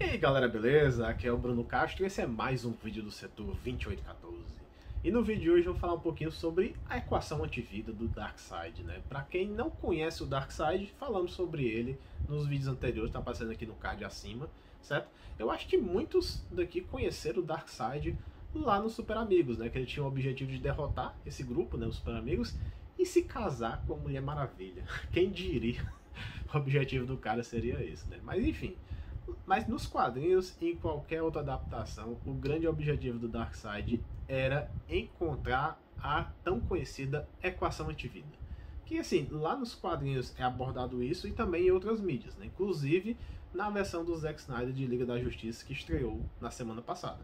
E aí galera, beleza? Aqui é o Bruno Castro e esse é mais um vídeo do setor 2814. E no vídeo de hoje eu vou falar um pouquinho sobre a equação antivida do Darkseid, né? Pra quem não conhece o Darkseid, falamos sobre ele nos vídeos anteriores, tá passando aqui no card acima, certo? Eu acho que muitos daqui conheceram o Darkseid lá nos Super Amigos, né? Que ele tinha o objetivo de derrotar esse grupo, né? Os Super Amigos, e se casar com a Mulher Maravilha. Quem diria? O objetivo do cara seria esse, né? Mas enfim. Mas nos quadrinhos e em qualquer outra adaptação, o grande objetivo do Darkseid era encontrar a tão conhecida equação antivida. Que assim, lá nos quadrinhos é abordado isso e também em outras mídias, né? Inclusive na versão do Zack Snyder de Liga da Justiça que estreou na semana passada.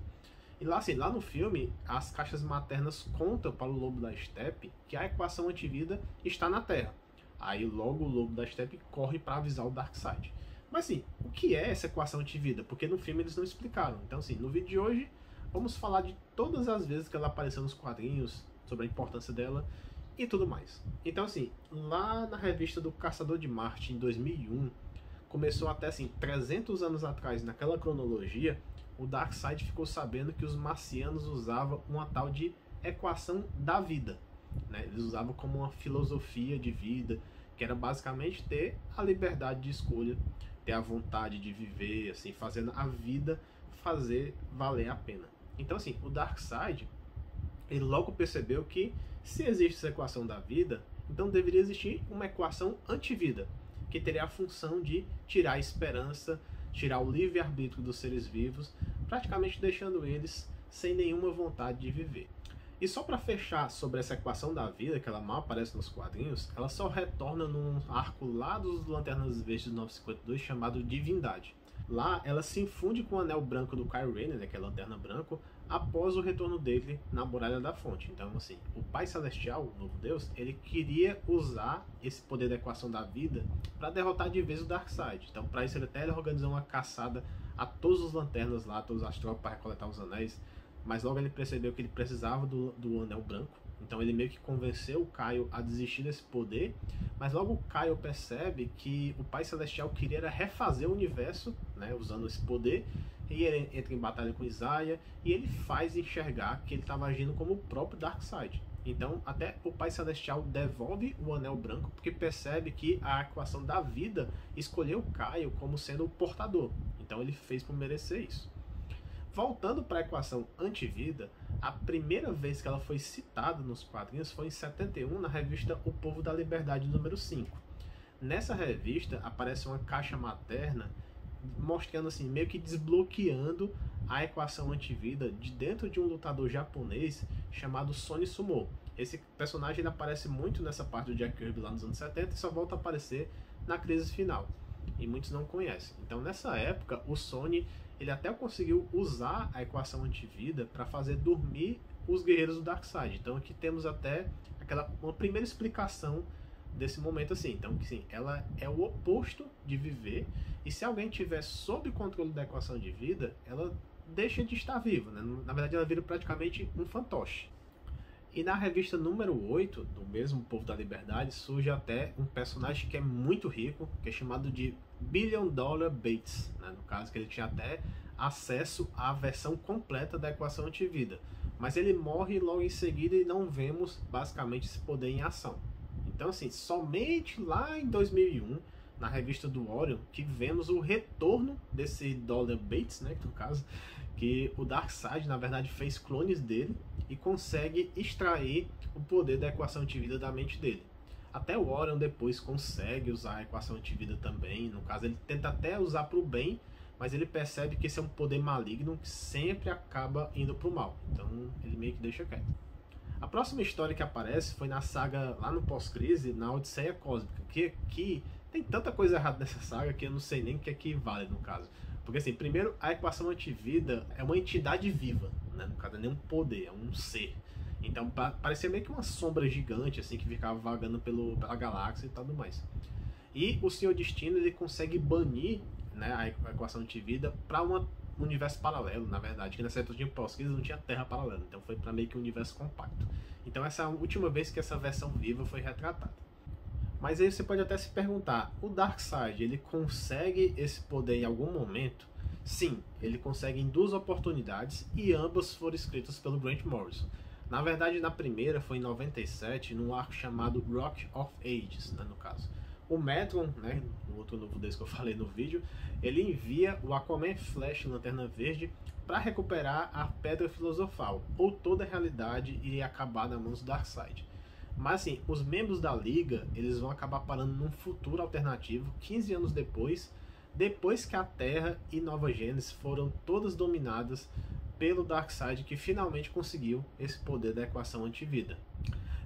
E lá assim, lá no filme, as caixas maternas contam para o Lobo da Steppe que a equação antivida está na Terra. Aí logo o Lobo da Steppe corre para avisar o Darkseid. Mas assim, o que é essa equação antivida? Porque no filme eles não explicaram. Então assim, no vídeo de hoje vamos falar de todas as vezes que ela apareceu nos quadrinhos, sobre a importância dela e tudo mais. Então assim, lá na revista do Caçador de Marte em 2001, começou até assim, 300 anos atrás, naquela cronologia, o Darkseid ficou sabendo que os marcianos usavam uma tal de equação da vida, né? Eles usavam como uma filosofia de vida, que era basicamente ter a liberdade de escolha, ter a vontade de viver, assim, fazendo a vida fazer valer a pena. Então, assim, o Darkseid, ele logo percebeu que se existe essa equação da vida, então deveria existir uma equação antivida, que teria a função de tirar a esperança, tirar o livre-arbítrio dos seres vivos, praticamente deixando eles sem nenhuma vontade de viver. E só para fechar sobre essa equação da vida, que ela mal aparece nos quadrinhos, ela só retorna num arco lá dos Lanternas Verdes 952 chamado Divindade. Lá ela se infunde com o anel branco do Kyle Rayner, né, que é a Lanterna Branco, após o retorno dele na Muralha da Fonte. Então assim, o Pai Celestial, o novo Deus, ele queria usar esse poder da equação da vida para derrotar de vez o Darkseid. Então para isso ele até organizou uma caçada a todos os lanternas lá, todas as tropas para recoletar os anéis. Mas logo ele percebeu que ele precisava do anel branco. Então ele meio que convenceu o Caio a desistir desse poder. Mas logo o Caio percebe que o Pai Celestial queria refazer o universo, né, usando esse poder. E ele entra em batalha com Isaiah. E ele faz enxergar que ele estava agindo como o próprio Darkseid. Então até o Pai Celestial devolve o anel branco, porque percebe que a equação da vida escolheu o Caio como sendo o portador. Então ele fez por merecer isso. Voltando para a equação antivida, a primeira vez que ela foi citada nos quadrinhos foi em 71, na revista O Povo da Liberdade número 5. Nessa revista aparece uma caixa materna mostrando assim, meio que desbloqueando a equação antivida de dentro de um lutador japonês chamado Sony Sumo. Esse personagem ele aparece muito nessa parte do Jack Kirby lá nos anos 70 e só volta a aparecer na crise final. E muitos não conhecem. Então nessa época o Sony ele até conseguiu usar a equação antivida para fazer dormir os guerreiros do Darkseid. Então aqui temos até uma primeira explicação desse momento assim. Então que sim, ela é o oposto de viver, e se alguém tiver sob controle da equação de vida, ela deixa de estar viva, né? Na verdade ela vira praticamente um fantoche. E na revista número 8, do mesmo Povo da Liberdade, surge até um personagem que é muito rico, que é chamado de Billion Dollar Bates, né? No caso que ele tinha até acesso à versão completa da equação antivida. Mas ele morre logo em seguida e não vemos basicamente esse poder em ação. Então assim, somente lá em 2001, na revista do Orion, que vemos o retorno desse Dollar Bates, né, no caso, que o Darkseid na verdade fez clones dele e consegue extrair o poder da equação antivida da mente dele. Até o Orion depois consegue usar a equação antivida também, no caso ele tenta até usar para o bem, mas ele percebe que esse é um poder maligno que sempre acaba indo para o mal, então ele meio que deixa quieto. A próxima história que aparece foi na saga, lá no pós-crise, na Odisseia Cósmica, que tem tanta coisa errada nessa saga que eu não sei nem o que equivale no caso. Porque assim, primeiro, a equação antivida é uma entidade viva, né? No caso, não é nem um poder, é um ser. Então parecia meio que uma sombra gigante, assim, que ficava vagando pela galáxia e tudo mais. E o Senhor Destino, ele consegue banir, né, a equação antivida para um universo paralelo, na verdade, que nessa época de pós-crise não tinha Terra paralela, então foi para meio que um universo compacto. Então essa é a última vez que essa versão viva foi retratada. Mas aí você pode até se perguntar, o Darkseid, ele consegue esse poder em algum momento? Sim, ele consegue em 2 oportunidades e ambas foram escritas pelo Grant Morrison. Na verdade, na primeira foi em 97, num arco chamado Rock of Ages, né, no caso. O Metron, né, o outro novo desse que eu falei no vídeo, ele envia o Aquaman, Flash e Lanterna Verde para recuperar a Pedra Filosofal, ou toda a realidade iria acabar nas mãos do Darkseid. Mas assim, os membros da Liga, eles vão acabar parando num futuro alternativo, 15 anos depois que a Terra e Nova Gênesis foram todas dominadas pelo Darkseid, que finalmente conseguiu esse poder da equação antivida.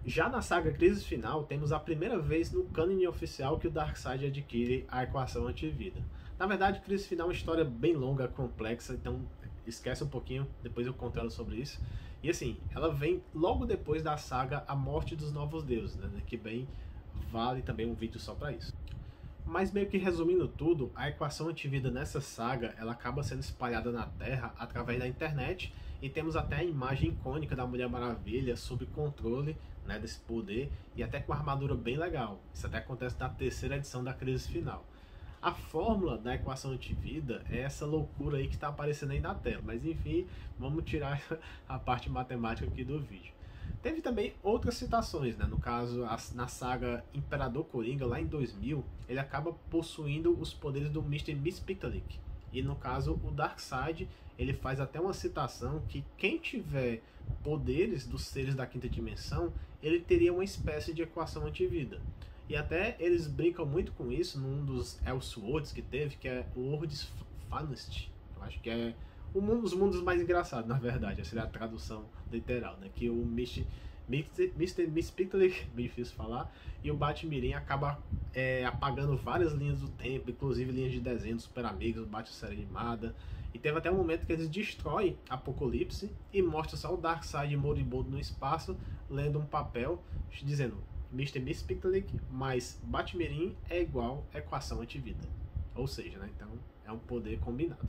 Já na saga Crise Final, temos a primeira vez no cânone oficial que o Darkseid adquire a equação antivida. Na verdade, Crise Final é uma história bem longa, complexa, então esquece um pouquinho, depois eu conto ela sobre isso. E assim, ela vem logo depois da saga A Morte dos Novos Deuses, né, que bem vale também um vídeo só para isso. Mas meio que resumindo tudo, a equação antivida nessa saga, ela acaba sendo espalhada na Terra através da internet, e temos até a imagem icônica da Mulher Maravilha sob controle, né, desse poder, e até com uma armadura bem legal. Isso até acontece na terceira edição da Crise Final. A fórmula da equação antivida é essa loucura aí que está aparecendo aí na tela, mas enfim, vamos tirar a parte matemática aqui do vídeo. Teve também outras citações, né? No caso, na saga Imperador Coringa, lá em 2000, ele acaba possuindo os poderes do Mr. Mxyzptlk. E no caso, o Darkseid, ele faz até uma citação que quem tiver poderes dos seres da quinta dimensão, ele teria uma espécie de equação antivida. E até eles brincam muito com isso num dos Elseworlds que teve, que é o World's Funniest. Eu acho que é um dos mundos mais engraçados, na verdade. Essa seria a tradução literal, né? Que o Mr. Mxyzptlk, bem difícil falar, e o Bat-Mirim acaba apagando várias linhas do tempo, inclusive linhas de desenho do Super Amigos, Bat-Série Animada. E teve até um momento que eles destroem Apocalipse e mostram só o Darkseid moribundo no espaço, lendo um papel dizendo Mr. Mxyzptlk mais Bat-Mirim é igual equação antivida. Ou seja, né? Então é um poder combinado.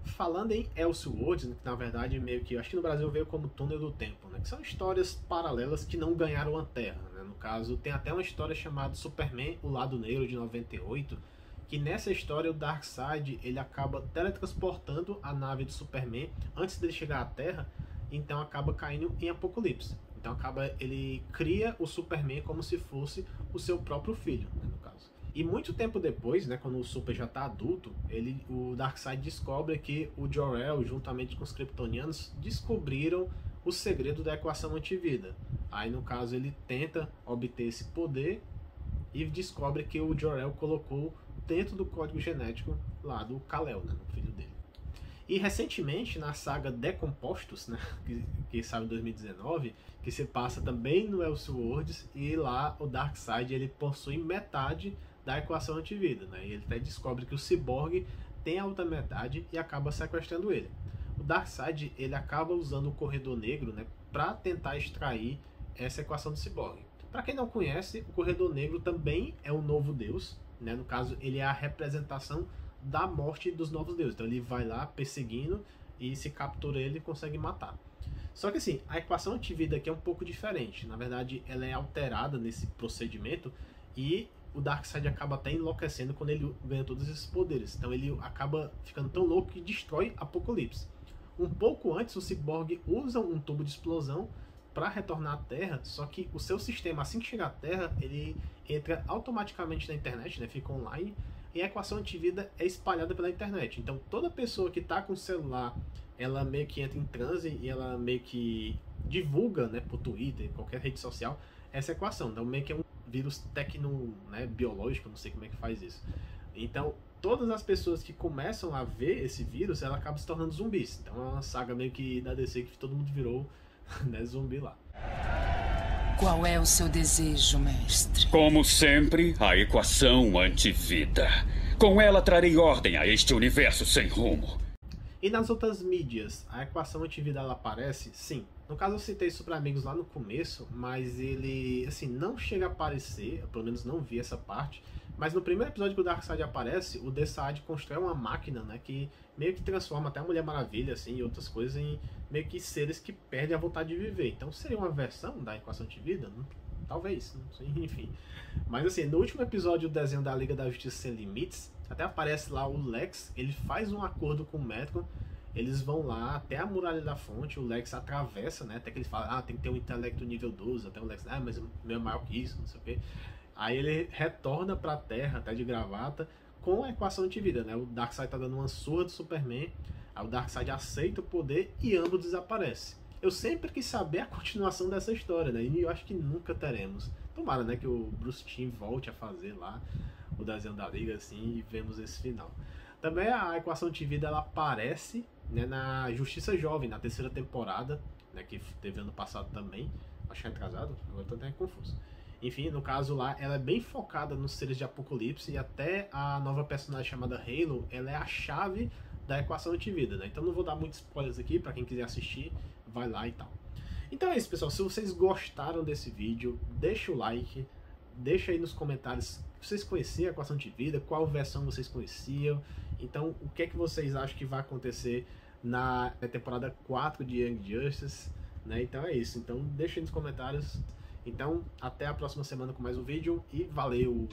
Falando em Elseworlds, né, que na verdade meio que, acho que no Brasil veio como Túnel do Tempo, né, que são histórias paralelas que não ganharam a Terra, né. No caso, tem até uma história chamada Superman, o Lado Negro, de 98, que nessa história o Darkseid, ele acaba teletransportando a nave do Superman antes dele chegar à Terra, então acaba caindo em Apocalipse. Então ele cria o Superman como se fosse o seu próprio filho, né, no caso. E muito tempo depois, né, quando o Super já está adulto, o Darkseid descobre que o Jor-El, juntamente com os Kryptonianos, descobriram o segredo da equação antivida. Aí, no caso, ele tenta obter esse poder e descobre que o Jor-El colocou dentro do código genético lá do Kal-El, né, o filho dele. E recentemente, na saga Decompostos, né, que saiu em 2019, que se passa também no Elseworlds, e lá o Darkseid, ele possui metade da equação antivida, né? E ele até descobre que o Cyborg tem a outra metade e acaba sequestrando ele. O Darkseid, ele acaba usando o Corredor Negro, né, para tentar extrair essa equação do Cyborg. Para quem não conhece, o Corredor Negro também é um novo deus, né? No caso, ele é a representação da morte dos novos deuses. Então ele vai lá perseguindo e se captura ele consegue matar. Só que assim, a equação antivida aqui é um pouco diferente. Na verdade, ela é alterada nesse procedimento e o Darkseid acaba até enlouquecendo quando ele ganha todos esses poderes. Então ele acaba ficando tão louco que destrói Apocalipse. Um pouco antes, o Cyborg usa um tubo de explosão para retornar à Terra, só que o seu sistema, assim que chegar à Terra, ele entra automaticamente na internet, né, fica online, e a equação antivida é espalhada pela internet. Então toda pessoa que está com o celular, ela meio que entra em transe e ela meio que divulga, né, por Twitter, qualquer rede social, essa equação. Então meio que é um vírus biológico, não sei como é que faz isso. Então todas as pessoas que começam a ver esse vírus, ela acaba se tornando zumbis. Então é uma saga meio que da DC que todo mundo virou, né, zumbi lá. Qual é o seu desejo, mestre? Como sempre, a equação antivida. Com ela trarei ordem a este universo sem rumo. E nas outras mídias, a equação antivida ela aparece? Sim. No caso eu citei Super Amigos lá no começo, mas ele, assim, não chega a aparecer, eu pelo menos não vi essa parte. Mas no primeiro episódio que o Darkseid aparece, o Darkseid constrói uma máquina, né, que meio que transforma até a Mulher Maravilha, assim, e outras coisas em meio que seres que perdem a vontade de viver. Então seria uma versão da equação antivida? Talvez, não sei, enfim. Mas assim, no último episódio do desenho da Liga da Justiça Sem Limites, Até aparece lá o Lex, ele faz um acordo com o Metron, eles vão lá até a Muralha da Fonte, o Lex atravessa, né? Até que ele fala, tem que ter um intelecto nível 12, até o Lex, mas o meu é maior que isso, não sei o quê. Aí ele retorna pra Terra, até de gravata, com a equação antivida, né? O Darkseid tá dando uma surra do Superman, aí o Darkseid aceita o poder e ambos desaparecem. Eu sempre quis saber a continuação dessa história, né? E eu acho que nunca teremos. Tomara, né, que o Bruce Timm volte a fazer lá o desenho da Liga, assim, e vemos esse final. Também a equação antivida, ela aparece, né, na Justiça Jovem, na 3ª temporada, né, que teve ano passado também, acho que é atrasado, agora tô até confuso. Enfim, no caso lá, ela é bem focada nos seres de Apocalipse, e até a nova personagem chamada Halo, ela é a chave da equação antivida, né? Então não vou dar muitos spoilers aqui, pra quem quiser assistir, vai lá e tal. Então é isso, pessoal, se vocês gostaram desse vídeo, deixa o like, deixa aí nos comentários se vocês conheciam a equação antivida, qual versão vocês conheciam, então o que é que vocês acham que vai acontecer na temporada 4 de Young Justice, né? Então é isso, então deixa aí nos comentários. Então até a próxima semana com mais um vídeo e valeu!